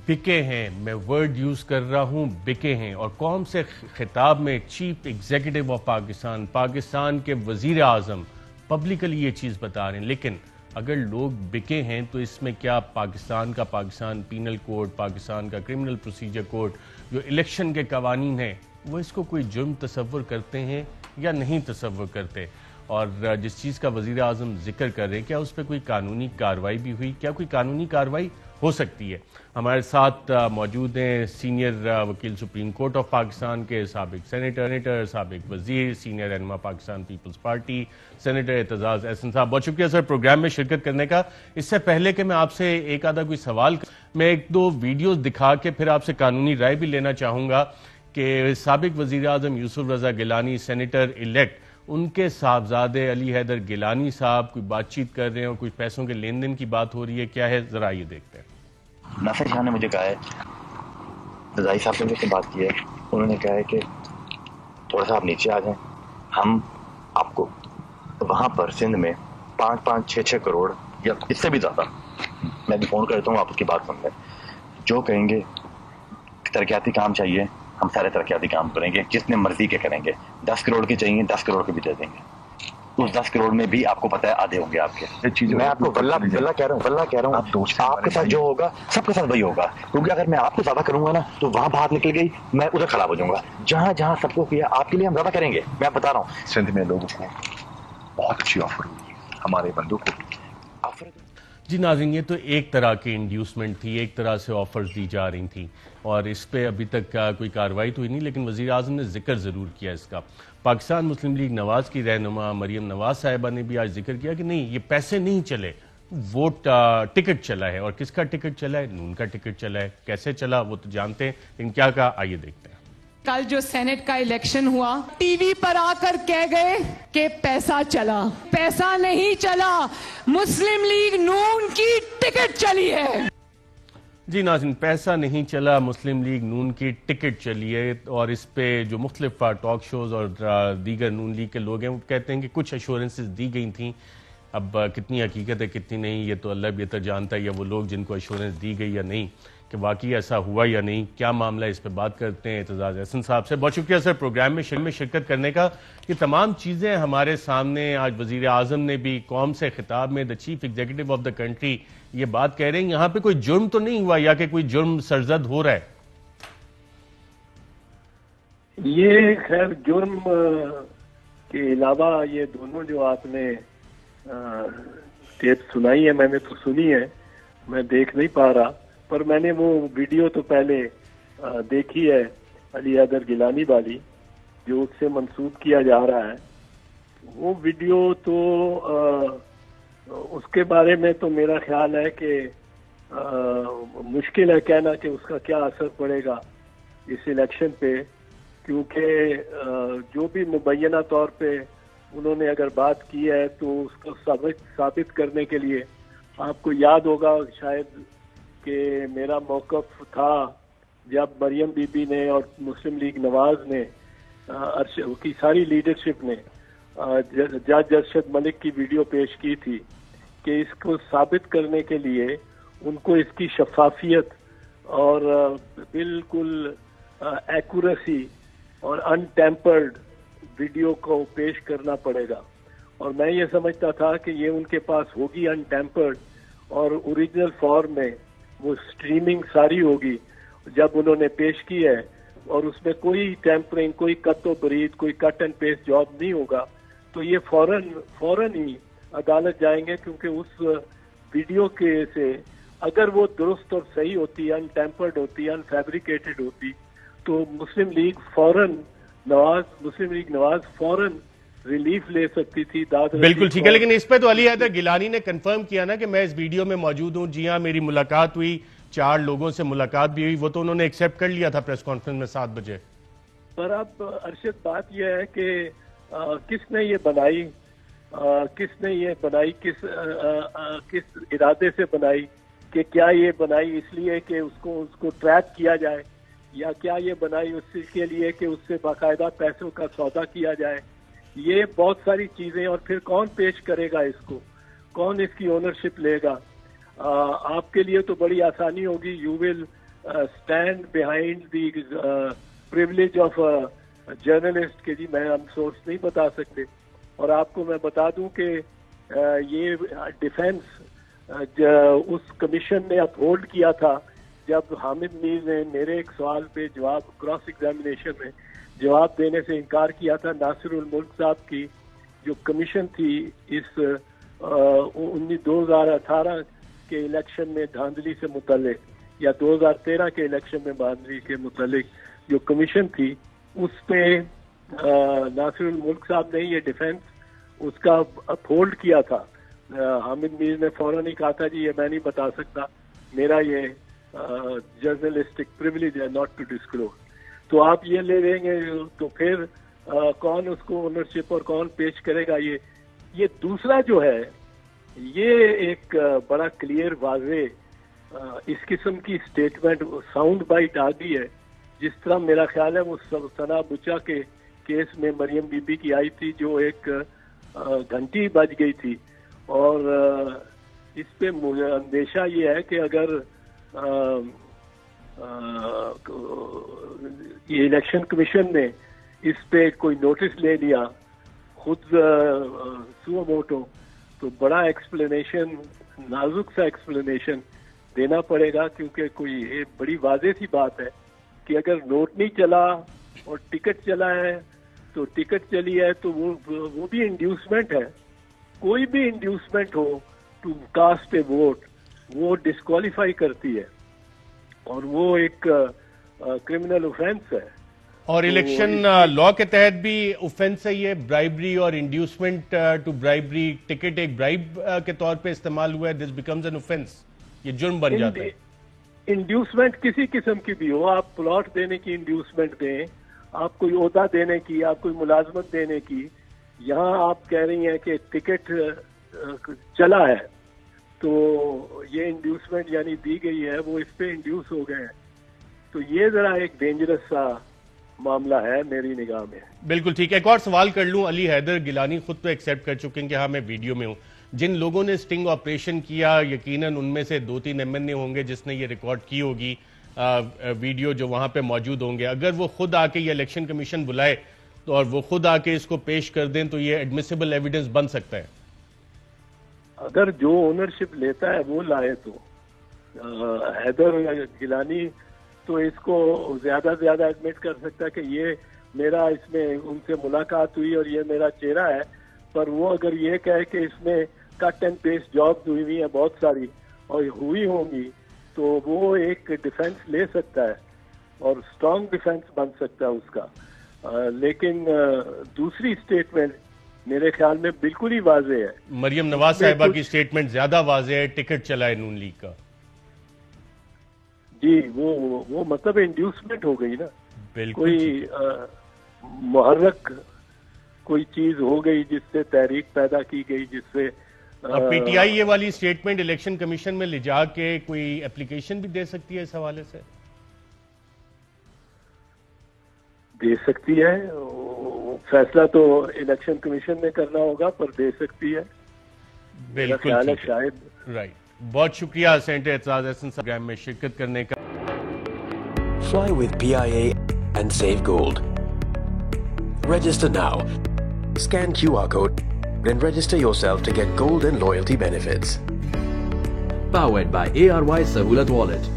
بکے ہیں، میں word use کر رہا ہوں، بکے ہیں، اور قوم سے خطاب میں چیف ایگزیکٹو آف پاکستان کے وزیر اعظم پبلکلی یہ چیز بتا رہے ہیں. لیکن اگر لوگ بکے ہیں تو اس میں کیا پاکستان پینل کوڈ، پاکستان کا کرمنل پروسیجر کوڈ، جو الیکشن کے قوانین ہیں، وہ اس کو کوئی جرم تصور کرتے ہیں یا نہیں تصور کرتے؟ اور جس چیز کا وزیر اعظم ذکر کر رہے ہیں، کیا اس پہ کوئی قانونی کارروائی بھی ہوئی؟ کیا کوئی قانونی کارروائی ہو سکتی ہے؟ ہمارے ساتھ موجود ہیں سینئر وکیل سپریم کورٹ آف پاکستان کے، سابق سینیٹر، سابق وزیر، سینئر رہنما پاکستان پیپلز پارٹی، سینیٹر اعتزاز احسن صاحب. بہت شکریہ سر پروگرام میں شرکت کرنے کا. اس سے پہلے کہ میں آپ سے ایک آدھا کوئی سوال میں ایک دو ویڈیوز دکھا کے پھر آپ سے قانونی رائے بھی لینا چاہوں گا کہ سابق وزیر اعظم یوسف رضا گیلانی سینیٹر الیکٹ، ان کے صاحبزادے علی حیدر گیلانی صاحب کوئی بات چیت کر رہے ہیں اور کچھ پیسوں کے لین دین کی بات ہو رہی ہے. کیا ہے ذرا یہ دیکھتے ہیں. ناصر شاہ نے مجھے کہا ہے، رضائی صاحب نے مجھ سے بات کی ہے، انہوں نے کہا ہے کہ تھوڑا سا آپ نیچے آ جائیں، ہم آپ کو وہاں پر سندھ میں 5-6 کروڑ یا اس سے بھی زیادہ، میں بھی فون کرتا ہوں، آپ اس کی بات سن لیں، جو کہیں گے ترقیاتی کام چاہیے، ہم سارے ترقیاتی کام کریں گے، جتنے مرضی کے کریں گے. 10 کروڑ کے چاہیے 10 کروڑ کے بھی دے دیں گے. اس 10 کروڑ میں بھی آپ کو پتہ ہے آدھے ہوں گے آپ کے. میں آپ کو واللہ کہہ رہا ہوں آپ کے ساتھ جو ہوگا سب کے ساتھ وہی ہوگا، کیونکہ اگر میں آپ کو زیادہ کروں گا نا تو وہاں بات نکل گئی، میں ادھر خراب ہو جاؤں گا. جہاں سب کو کیا آپ کے لیے ہم زیادہ کریں گے. میں بتا رہا ہوں سندھ میں لوگوں کو بہت اچھی آفر ہوئی، ہمارے بندوں کو آفر. جی ناظرین، یہ تو ایک طرح کی انڈیوسمنٹ تھی، ایک طرح سے آفرز دی جا رہی تھیں، اور اس پہ ابھی تک کوئی کارروائی تو ہی نہیں، لیکن وزیر اعظم نے ذکر ضرور کیا اس کا. پاکستان مسلم لیگ نواز کی رہنما مریم نواز صاحبہ نے بھی آج ذکر کیا کہ نہیں، یہ پیسے نہیں چلے، ووٹ ٹکٹ چلا ہے. اور کس کا ٹکٹ چلا ہے؟ نون کا ٹکٹ چلا ہے. کیسے چلا وہ تو جانتے ہیں، لیکن کیا کہا آئیے دیکھتے ہیں. کل جو سینٹ کا الیکشن ہوا، ٹی وی پر آ کر کہہ گئے کہ پیسہ چلا. پیسہ نہیں چلا، مسلم لیگ نون کی ٹکٹ چلی ہے. جی ناظرین، پیسہ نہیں چلا، مسلم لیگ نون کی ٹکٹ چلی ہے. اور اس پہ جو مختلف ٹاک شوز اور دیگر نون لیگ کے لوگ ہیں وہ کہتے ہیں کہ کچھ ایشورنسز دی گئی تھیں. اب کتنی حقیقت ہے کتنی نہیں یہ تو اللہ بہتر جانتا ہے، یا وہ لوگ جن کو ایشورنس دی گئی یا نہیں، کہ واقعی ایسا ہوا یا نہیں، کیا معاملہ ہے، اس پہ بات کرتے ہیں اعتزاز احسن صاحب سے. بہت شکریہ سر پروگرام میں شرکت کرنے کا. یہ تمام چیزیں ہمارے سامنے آج وزیر اعظم نے بھی قوم سے خطاب میں the chief executive of the country یہ بات کہہ رہے ہیں. یہاں پہ کوئی جرم تو نہیں ہوا یا کہ کوئی جرم سرزد ہو رہا ہے؟ یہ خیر جرم کے علاوہ یہ دونوں جو آپ نے ٹیپ سنائی ہے، میں نے تو سنی ہے، میں دیکھ نہیں پا رہا، پر میں نے وہ ویڈیو تو پہلے دیکھی ہے علی حیدر گیلانی والی جو اس سے منسوب کیا جا رہا ہے. وہ ویڈیو تو اس کے بارے میں تو میرا خیال ہے کہ مشکل ہے کہنا کہ اس کا کیا اثر پڑے گا اس الیکشن پہ، کیونکہ جو بھی مبینہ طور پہ انہوں نے اگر بات کی ہے تو اس کو ثابت کرنے کے لیے آپ کو یاد ہوگا شاید کہ میرا موقف تھا جب مریم بی بی نے اور مسلم لیگ نواز نے کی ساری لیڈرشپ نے جج ارشد ملک کی ویڈیو پیش کی تھی کہ اس کو ثابت کرنے کے لیے ان کو اس کی شفافیت اور بالکل ایکوریسی اور انٹیمپرڈ ویڈیو کو پیش کرنا پڑے گا. اور میں یہ سمجھتا تھا کہ یہ ان کے پاس ہوگی انٹیمپرڈ اور اوریجنل فارم میں وہ اسٹریمنگ ساری ہوگی جب انہوں نے پیش کی ہے، اور اس میں کوئی ٹیمپرنگ، کوئی کت و برید، کوئی کٹ اینڈ پیسٹ جاب نہیں ہوگا. تو یہ فوراً ہی عدالت جائیں گے، کیونکہ اس ویڈیو کے سے اگر وہ درست اور صحیح ہوتی، انٹیمپرڈ ہوتی، انفیبریکیٹڈ ہوتی، تو مسلم لیگ نواز فوراً ریلیف لے سکتی تھی. بالکل ٹھیک ہے، لیکن اس پہ تو علی حیدر گیلانی نے کنفرم کیا نا کہ میں اس ویڈیو میں موجود ہوں. جی ہاں، میری ملاقات ہوئی، 4 لوگوں سے ملاقات بھی ہوئی، وہ تو انہوں نے ایکسیپٹ کر لیا تھا پریس کانفرنس میں 7 بجے. پر اب ارشد بات یہ ہے کہ کس نے یہ بنائی، کس ارادے سے بنائی، کہ کیا یہ بنائی اس لیے کہ اس کو ٹریک کیا جائے، یا کیا یہ بنائی اس کے لیے کہ اس سے باقاعدہ پیسوں کا سودا کیا جائے. یہ بہت ساری چیزیں، اور پھر کون پیش کرے گا اس کو، کون اس کی اونرشپ لے گا. آپ کے لیے تو بڑی آسانی ہوگی. You will stand behind the privilege of journalist کہ جی میں ہم سورس نہیں بتا سکتے. اور آپ کو میں بتا دوں کہ یہ ڈیفینس اس کمیشن نے اپہولڈ کیا تھا جب حامد میر نے میرے ایک سوال پہ جواب کراس ایگزامینیشن میں جواب دینے سے انکار کیا تھا. ناصر الملک صاحب کی جو کمیشن تھی اس 2018 کے الیکشن میں دھاندلی سے متعلق یا 2013 کے الیکشن میں دھاندلی کے متعلق جو کمیشن تھی اس پہ ناصر الملک صاحب نے یہ ڈیفینس اس کا اپہولڈ کیا تھا. حامد میر نے فوراً ہی کہا تھا جی یہ میں نہیں بتا سکتا, میرا یہ جرنلسٹک پریویلیج ہے ناٹ ٹو ڈسکلوز. تو آپ یہ لے لیں گے تو پھر کون اس کو اونرشپ اور کون پیش کرے گا. یہ دوسرا جو ہے یہ ایک بڑا کلیئر واضح اس قسم کی اسٹیٹمنٹ ساؤنڈ بائٹ آ گئی ہے جس طرح میرا خیال ہے وہ ثنا بچا کے کیس میں مریم بی بی کی آئی تھی جو ایک گھنٹی بج گئی تھی. اور اس پہ مجھے اندیشہ یہ ہے کہ اگر یہ الیکشن کمیشن نے اس پہ کوئی نوٹس لے لیا خود سو موٹو تو بڑا ایکسپلینیشن نازک سا ایکسپلینیشن دینا پڑے گا, کیونکہ کوئی یہ بڑی واضح سی بات ہے کہ اگر نوٹ نہیں چلا اور ٹکٹ چلا ہے تو ٹکٹ چلی ہے تو وہ بھی انڈیوسمنٹ ہے. کوئی بھی انڈیوسمنٹ ہو ٹو کاسٹ اے ووٹ وہ ڈسکوالیفائی کرتی ہے اور وہ ایک کرمنل اوفینس ہے. اور الیکشن لا کے تحت بھی اوفینس ہے یہ برائبری اور انڈیوسمنٹ ٹو برائبری. ٹکٹ ایک برائب کے طور پہ استعمال ہوا ہے, دس بیکمز این اوفینس, یہ جرم بن جاتا ہے. انڈیوسمنٹ کسی قسم کی بھی ہو, آپ پلاٹ دینے کی انڈیوسمنٹ دیں, آپ کوئی عہدہ دینے کی, آپ کوئی ملازمت دینے کی, یہاں آپ کہہ رہی ہیں کہ ٹکٹ چلا ہے تو یہ انڈیوسمنٹ یعنی دی گئی ہے وہ اس پہ انڈیوس ہو گئے ہیں. تو یہ ذرا ایک ڈینجرس سا معاملہ ہے میری نگاہ میں. بالکل ٹھیک ہے. ایک اور سوال کر لوں. علی حیدر گیلانی خود تو ایکسیپٹ کر چکے ہیں کہ ہاں میں ویڈیو میں ہوں. جن لوگوں نے سٹنگ آپریشن کیا یقیناً ان میں سے 2-3 MN ہوں گے جس نے یہ ریکارڈ کی ہوگی ویڈیو جو وہاں پہ موجود ہوں گے. اگر وہ خود آ کے یہ الیکشن کمیشن بلائے تو اور وہ خود آ کے اس کو پیش کر دیں تو یہ ایڈمیسیبل ایویڈنس بن سکتا ہے. اگر جو اونرشپ لیتا ہے وہ لائے تو حیدر گیلانی تو اس کو زیادہ سے زیادہ ایڈمٹ کر سکتا ہے کہ یہ میرا اس میں ان سے ملاقات ہوئی اور یہ میرا چہرہ ہے. پر وہ اگر یہ کہے کہ اس میں کٹ اینڈ پیسٹ جابز ہوئی ہیں بہت ساری اور ہوئی ہوں گی تو وہ ایک ڈیفینس لے سکتا ہے اور اسٹرانگ ڈیفینس بن سکتا ہے اس کا. لیکن دوسری اسٹیٹمنٹ میرے خیال میں بالکل ہی واضح ہے. مریم نواز صاحبہ کی اسٹیٹمنٹ زیادہ واضح ہے, ٹکٹ چلا ہے نون لیگ کا. جی وہ مطلب انڈیوسمنٹ ہو گئی نا, بالکل کوئی محرک کوئی چیز ہو گئی جس سے تحریک پیدا کی گئی جس سے. اور پی ٹی آئی یہ والی اسٹیٹمنٹ الیکشن کمیشن میں لے جا کے کوئی اپلیکیشن بھی دے سکتی ہے اس حوالے سے. دے سکتی ہے, فیصلہ تو الیکشن کمیشن نے کرنا ہوگا پر دے سکتی ہے. بالکل شاید. رائٹ. بہت شکریہ سینیٹر اعتراض احسن پروگرام میں شرکت کرنے کا. Fly with PIA and save gold. Register now. Scan QR code and register yourself to get gold and loyalty benefits. Powered by ARY Sahulat Wallet.